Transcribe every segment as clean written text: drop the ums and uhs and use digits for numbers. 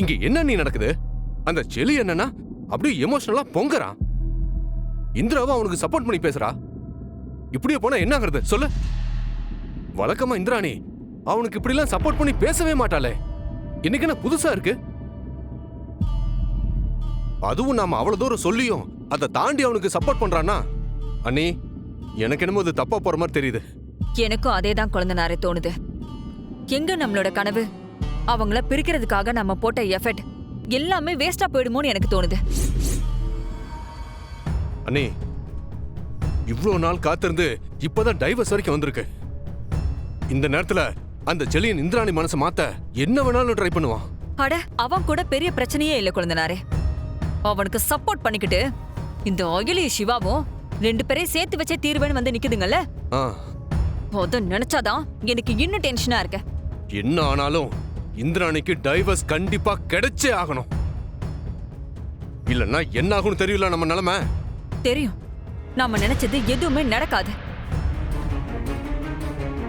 இங்க என்ன நீ நடக்குது? அந்த செலி என்னன்னா அப்படியே எமோஷனலா பொங்கறான். இந்திராவை அவனுக்கு சப்போர்ட் பண்ணி பேசுறா. இப்படியே போனா என்ன ஆகுறது சொல்லு? வழக்கமா இந்திராணி அவனுக்கு இப்படிலாம் சப்போர்ட் பண்ணி பேசவே மாட்டாளே. இன்னைக்கு என்ன புதுசா இருக்கு? அதுவும் நாம அவ்வளவு தூரம் சொல்லியும் அதை தாண்டி அவனுக்கு சப்போர்ட் பண்றானா? அண்ணி, எனக்கு என்னமோ இது தப்பா போற மாதிரி தெரியுது. எனக்கும் அதேதான் குழந்தைனாரே தோணுது. எங்க நம்மளோட கனவு, அவங்கள பிரிக்கிறதுக்காக நம்ம போட்ட எஃபர்ட் எல்லாமே வேஸ்டா போயிடுமோன்னு எனக்கு தோணுது. அண்ணி, இவ்வளவு நாள் காத்திருந்து இப்பதான் டைவர்ஸ் வரைக்கும் வந்திருக்கு. இந்த நேரத்துல அந்த செலியன் இந்திராணி மனசை மாத்த என்ன வேணாலும் ட்ரை பண்ணுவான். அட, அவன் கூட பெரிய பிரச்சனையே இல்ல குழந்தைனாரே. அவனுக்கு சப்போர்ட் பண்ணிக்கிட்டு இந்த அகிலி சிவாவும் 2 பேரையும் சேர்த்து வச்சே தீர்வேன்னு வந்து நிக்குதுங்கல்ல. அத நினைச்சாதான் எனக்கு இன்னும் டென்ஷனா இருக்கு. என்ன ஆனாலும் இந்திராணிக்கு டைவர்ஸ் கண்டிப்பா கிடைச்சே ஆகணும். இல்லன்னா என்ன ஆகும்னு தெரியல நம்ம நிலைமை. தெரியும், நாம நினைச்சது எதுவுமே நடக்காது.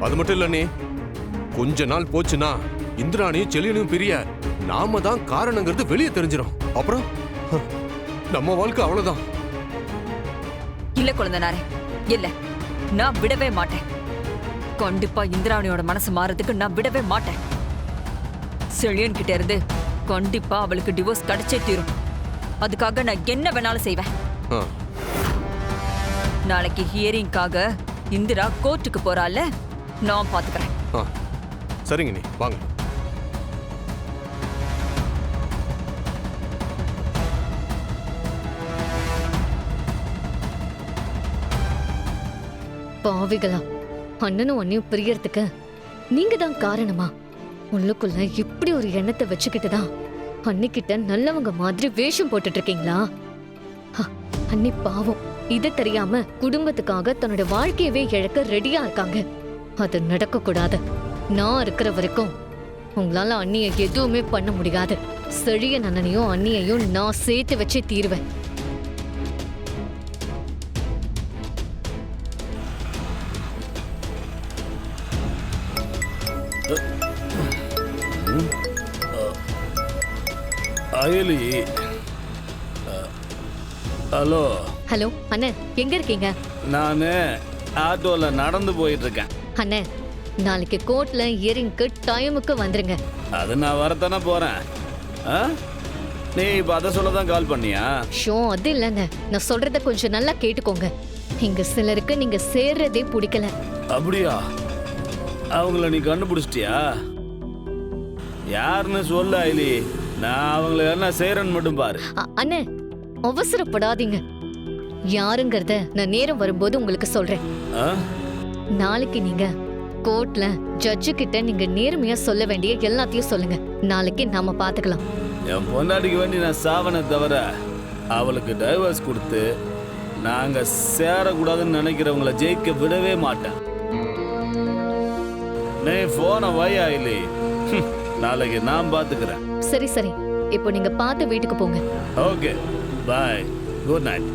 அது மட்டும் இல்ல நீ, கொஞ்ச நாள் போச்சுன்னா இந்திராணியும் செலியனும் பிரிய நாம தான் காரணங்கிறது வெளியே தெரிஞ்சிடும். அப்புறம் நம்ம வாழ்க்கை அவ்வளவுதான். இல்ல குழந்தைனாரே, இல்ல, நான் விடவே மாட்டேன். கண்டிப்பா இந்திராணியோட மனசு மாறதுக்கு நான் விடவே மாட்டேன். செழியன் கிட்ட இருந்து கண்டிப்பா அவளுக்கு டிவோர்ஸ் கிடைச்சே தீரும். அதுக்காக நான் என்ன வேணாலும் செய்வேன். நாளைக்கு ஹியரிங்காக இந்திரா கோர்ட்டுக்கு போறாள், நான் பாத்துக்கிறேன். சரிங்க, நீ வாங்க. பாவிகளா, அண்ணனும் அண்ணியும் பிரியறதுக்கு நீங்க தான் காரணமா? உள்ளுக்குள்ள இப்படி ஒரு எண்ணத்தை வச்சுக்கிட்டுதான் அன்னிக்கிட்ட நல்லவங்க மாதிரி வேஷம் போட்டுட்டு இருக்கீங்களா? அன்னி பாவம், இதை தெரியாம குடும்பத்துக்காக தன்னோட வாழ்க்கையவே இழக்க ரெடியா இருக்காங்க. அது நடக்க கூடாது. நான் இருக்கிற வரைக்கும் உங்களால அண்ணிய எதுவுமே பண்ண முடியாது. செழியன் அண்ணனையும் அண்ணியையும் நான் சேர்த்து வச்சே தீருவேன். அயலி, ஹலோ. ஹலோ அண்ணே, எங்க இருக்கீங்க? நான் ஆட்டோல நடந்து போயிட்டு இருக்கேன். அண்ணே, நாளைக்கு கோர்ட்ல ஹியரிங்க்கு டைமுக்கு வந்துருங்க. அது நான் வரத்தானே போறேன். நீ இப்ப அதை சொல்லதான் கால் பண்ணியா? ஷோ, அது இல்லைண்ணே, நான் சொல்றத கொஞ்சம் நல்லா கேட்டுக்கோங்க. இங்க சிலருக்கு நீங்க சேர்றதே பிடிக்கல. அப்படியா? அவங்கள நீ கண்டுபிடிச்சிட்டியா? யாருன்னு சொல்ல அயலி, நான் அவங்கள என்ன செய்யறேன்னு மட்டும் பாரு. அண்ணே, அவசரப்படாதீங்க. யாருங்கிறத நான் நேரம் வரும்போது உங்களுக்கு சொல்றேன். நாளைக்கு நீங்க கோர்ட்ல ஜட்ஜு கிட்ட நீங்க நேர்மையா சொல்ல வேண்டிய எல்லாத்தையும் சொல்லுங்க. நாளைக்கு நாம பாத்துக்கலாம். என் பொண்டாட்டிக்கு வேண்டி நான் சாவனை தவிர அவளுக்கு டைவர்ஸ் கொடுத்து நாங்க சேரக்கூடாதுன்னு நினைக்கிறவங்கள ஜெயிக்க விடவே மாட்டேன். நீ போன வயா இல்லை, நாளைக்கு நான் பாத்துக்கிறேன். சரி சரி, இப்போ நீங்க பார்த்து வீட்டுக்கு போங்க. ஓகே, பாய், குட் நைட்.